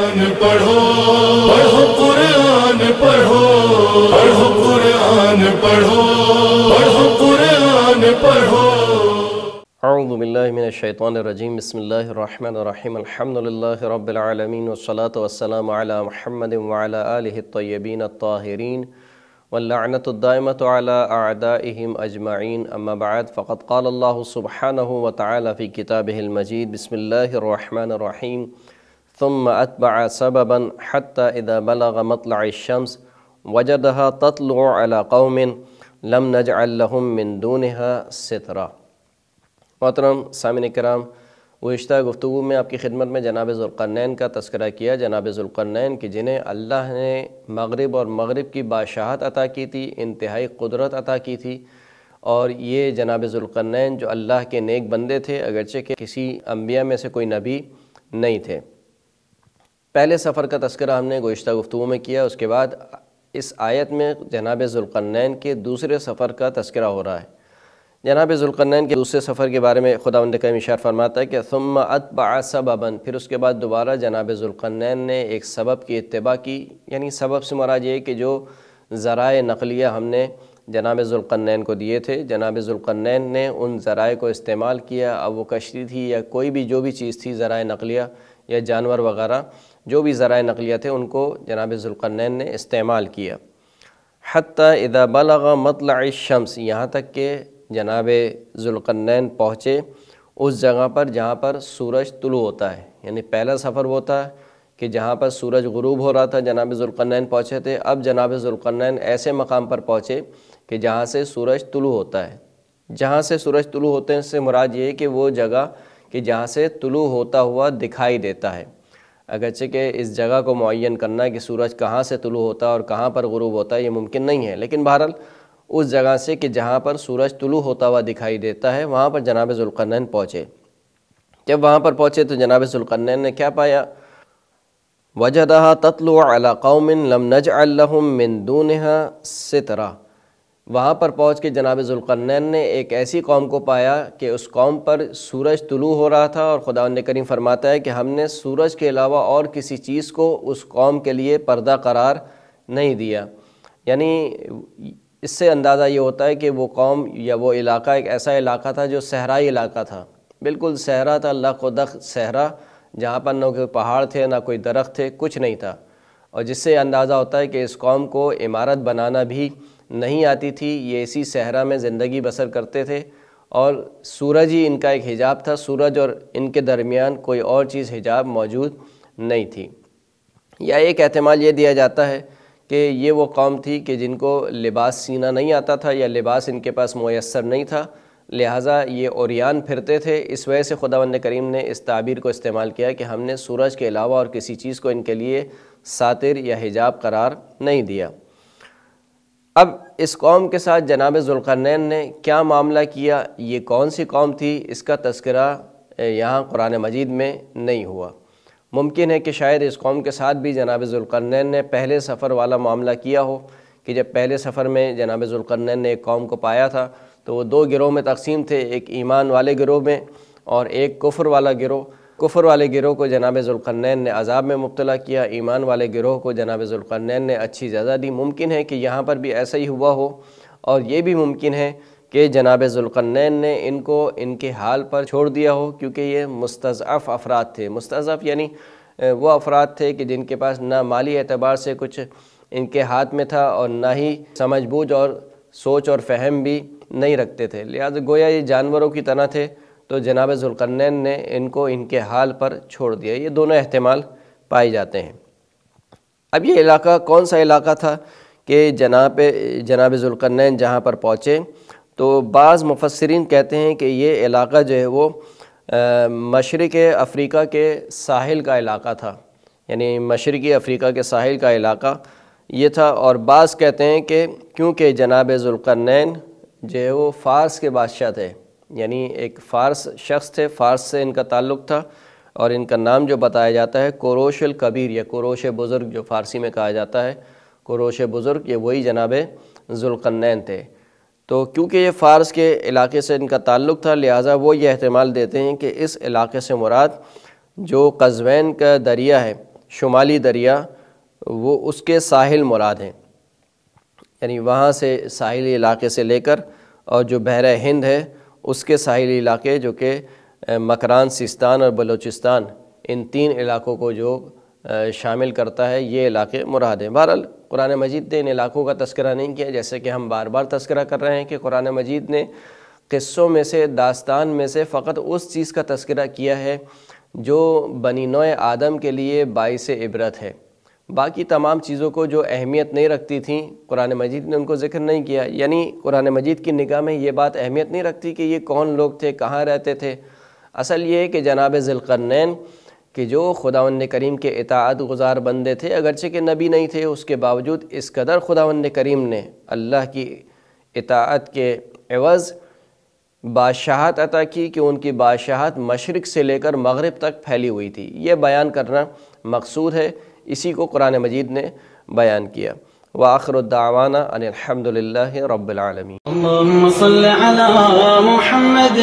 कुरान पढ़ो, पढ़ो कुरान पढ़ो, पढ़ो कुरान पढ़ो, पढ़ो कुरान पढ़ो। अऊज़ु बिल्लाहि मिनश्शैतानिर्रजीम। बिस्मिल्लाहिर्रहमानिर्रहीम। अल्हम्दुलिल्लाहि रब्बिल आलमीन वस्सलातु वस्सलामु अला मुहम्मदिन व अला आलिहि अत्तय्यबीन अत्ताहिरीन वल्लअनतु दाइमतु अला अअदाइहिम अजमईन। अम्मा बअद फ़क़द क़ाल अल्लाहु सुब्हानहु व तआला फ़ी किताबिहिल मजीद। बिस्मिल्लाहिर्रहमानिर्रहीम। थुम्मा अत्बअ सबबन हत्ता इज़ा बलग़ मत्लअश शम्स वजदहा तत्लुअ अला क़ौमिन लम नजअल लहुम मिन दूनिहा सितरा। मोहतरम सामिन किराम, गुज़िश्ता गुफ्तगू में आपकी खिदमत में जनाब ज़ुल्क़रनैन का तज़किरा किया। जनाब ज़ुल्क़रनैन कि जिन्हें अल्लाह ने मग़रिब और मग़रिब की बादशाहत अता की थी, इंतहाई क़ुदरत अता की थी। और ये जनाब ज़ुल्क़रनैन जो अल्लाह के नेक बंदे थे, अगरचे कि किसी अम्बिया में से कोई नबी नहीं थे। पहले सफ़र का तज़किरा हमने गुज़िश्ता गुफ्तगू में किया। उसके बाद इस आयत में जनाब ज़ुल्क़रनैन के दूसरे सफ़र का तज़किरा हो रहा है। जनाब ज़ुल्क़रनैन के दूसरे सफ़र के बारे में खुदावंद करीम इरशाद फरमाता है कि सुम्मा अत्बअ सबबन, फिर उसके बाद दोबारा जनाब ज़ुल्क़रनैन ने एक सबब की इत्तिबा की। यानी सबब से मुराद ये कि जो ज़राए नक़लिया हमने जनाब ज़ुल्क़रनैन को दिए थे, जनाब ज़ुल्क़रनैन ने उन ज़राए को इस्तेमाल किया। अब वो कश्ती थी या कोई भी जो भी चीज़ थी, ज़राए नक़लिया या जानवर वग़ैरह जो भी ज़राए नक़लिया थे, उनको जनाब ज़ुल्क़रनैन ने इस्तेमाल किया। हत्ता इज़ा बलग़ मत्लअश शम्स, यहाँ तक कि जनाब ज़ुल्क़रनैन पहुँचे उस जगह पर जहाँ पर सूरज तुलू होता है। यानी पहला सफ़र वो था कि जहाँ पर सूरज गुरूब हो रहा था, जनाब ज़ुल्क़रनैन पहुँचे थे। अब जनाब ज़ुल्क़रनैन ऐसे मकाम पर पहुँचे कि जहाँ से सूरज तुलू होता है। जहाँ से सूरज तुलू होते से मुराद ये है कि वो जगह कि जहाँ से तुलू होता हुआ दिखाई देता है। अगरचे कि इस जगह को मुअय्यन करना कि सूरज कहाँ से तुलू होता है और कहाँ पर गुरूब होता है, ये मुमकिन नहीं है। लेकिन बहरहाल उस जगह से कि जहाँ पर सूरज तुलू होता हुआ दिखाई देता है, वहाँ पर जनाब ज़ुल्क़रनैन पहुँचे। जब वहाँ पर पहुँचे तो जनाब ज़ुल्क़रनैन ने क्या पाया? वजदहा तत्लुअ अला क़ौमिन लम नजअल लहुम मिन दूनिहा सितरा। वहाँ पर पहुँच के जनाब ज़ुल्क़रनैन ने एक ऐसी कौम को पाया कि उस कौम पर सूरज तुलू हो रहा था और खुदावंद करीम फरमाता है कि हमने सूरज के अलावा और किसी चीज़ को उस कौम के लिए पर्दा करार नहीं दिया। यानी इससे अंदाज़ा ये होता है कि वो कौम या वो इलाका एक ऐसा इलाका था जो सहराई इलाका था, बिल्कुल सहरा था, लक़दक़ सहरा, जहाँ पर ना कोई पहाड़ थे ना कोई दरख्त थे, कुछ नहीं था। और जिससे अंदाज़ा होता है कि इस कौम को इमारत बनाना भी नहीं आती थी। ये इसी सहरा में ज़िंदगी बसर करते थे और सूरज ही इनका एक हिजाब था। सूरज और इनके दरमियान कोई और चीज़ हिजाब मौजूद नहीं थी। या एक एहतमाल ये दिया जाता है कि ये वो कौम थी कि जिनको लिबास सीना नहीं आता था या लिबास इनके पास मुयस्सर नहीं था, लिहाजा ये ओरियान फिरते थे। इस वजह से खुदावंद करीम ने इस ताबीर को इस्तेमाल किया कि हमने सूरज के अलावा और किसी चीज़ को इनके लिए सातिर या हिजाब करार नहीं दिया। अब इस कौम के साथ जनाब ज़ुल्क़रनैन ने क्या मामला किया, ये कौन सी कौम थी, इसका तज़किरा यहाँ कुरान मजीद में नहीं हुआ। मुमकिन है कि शायद इस कौम के साथ भी जनाब ज़ुल्क़रनैन ने पहले सफ़र वाला मामला किया हो कि जब पहले सफ़र में जनाब ज़ुल्क़रनैन ने एक कौम को पाया था तो वो दो गिरोह में तकसीम थे, एक ईमान वाले गिरोह में और एक कुफ्र वाला गिरोह। कुफ्र वाले गिरोह को जनाब ज़ुल्क़रनैन ने अज़ाब में मुब्तला किया, ईमान वाले गिरोह को जनाब ज़ुल्क़रनैन ने अच्छी सज़ा दी। मुमकिन है कि यहाँ पर भी ऐसा ही हुआ हो और ये भी मुमकिन है कि जनाब ज़ुल्क़रनैन ने इनको इनके हाल पर छोड़ दिया हो, क्योंकि ये मुस्तज़अफ़ अफराद थे। मुस्तज़अफ़ यानी वो अफराद थे कि जिनके पास ना माली एतबार से कुछ इनके हाथ में था और ना ही समझ बूझ और सोच और फ़हम भी नहीं रखते थे। लिहाजा गोया ये जानवरों की तरह थे, तो जनाब ज़ुल्क़रनैन ने इनको इनके हाल पर छोड़ दिया। ये दोनों एहतमाल पाए जाते हैं। अब ये इलाका कौन सा इलाका था कि जनाब ज़ुल्क़रनैन जहाँ पर पहुँचे, तो बाज़ मुफस्सिरीन कहते हैं कि ये इलाका जो है वो मशरिक़ अफ़्रीका के साहिल का इलाका था। यानी मशरिक़ी अफ़्रीका के साहिल का इलाका ये था। और बाज़ कहते हैं कि क्योंकि जनाब ज़ुल्क़रनैन जो है वो फ़ारस के बादशाह थे, यानी एक फ़ारस शख्स थे, फ़ारस से इनका ताल्लुक़ था और इनका नाम जो बताया जाता है कुरोश अल कबीर या कुरोश बुज़ुर्ग जो फ़ारसी में कहा जाता है, कुरोश बुज़ुर्ग, ये वही जनाब ज़ुल्क़रनैन थे। तो क्योंकि ये फ़ारस के इलाके से इनका ताल्लुक़ था, लिहाजा वो ये एहतमाल देते हैं कि इस इलाके से मुराद जो क़ज़वैन का दरिया है شمالی دریا وہ اس کے ساحل مراد ہیں، یعنی وہاں سے ساحلی علاقے سے لے کر اور جو بحر ہند ہے اس کے ساحلی علاقے جو کہ مکران، سیستان اور بلوچستان، ان 3 علاقوں کو جو شامل کرتا ہے، یہ علاقے مراد ہیں۔ بہرحال قرآن مجید نے ان علاقوں کا تذکرہ نہیں کیا، جیسے کہ ہم بار بار تذکرہ کر رہے ہیں کہ قرآن مجید نے قصوں میں سے، داستان میں سے فقط اس چیز کا تذکرہ کیا ہے جو بنی نوع آدم کے لیے باعث عبرت ہے۔ باقی تمام چیزوں کو جو اہمیت نہیں رکھتی تھیں قرآن مجید نے ان کو ذکر نہیں کیا، یعنی قرآن مجید کی نگاہ میں یہ بات اہمیت نہیں رکھتی کہ یہ کون لوگ تھے، کہاں رہتے تھے۔ اصل یہ ہے کہ جناب ذی القرنین کہ جو خداوند کریم کے اطاعت گزار بندے تھے، اگرچہ کہ نبی نہیں تھے، اس کے باوجود اس قدر خداوند کریم نے اللہ کی اطاعت کے عوض بادشاہت عطا کی کہ ان کی بادشاہت مشرق سے لے کر مغرب تک پھیلی ہوئی تھی۔ یہ بیان کرنا مقصود ہے، اسی کو قرآن مجید نے بیان کیا۔ وآخر الدعوانا ان الحمد للہ رب العالمین۔ اللهم صل على محمد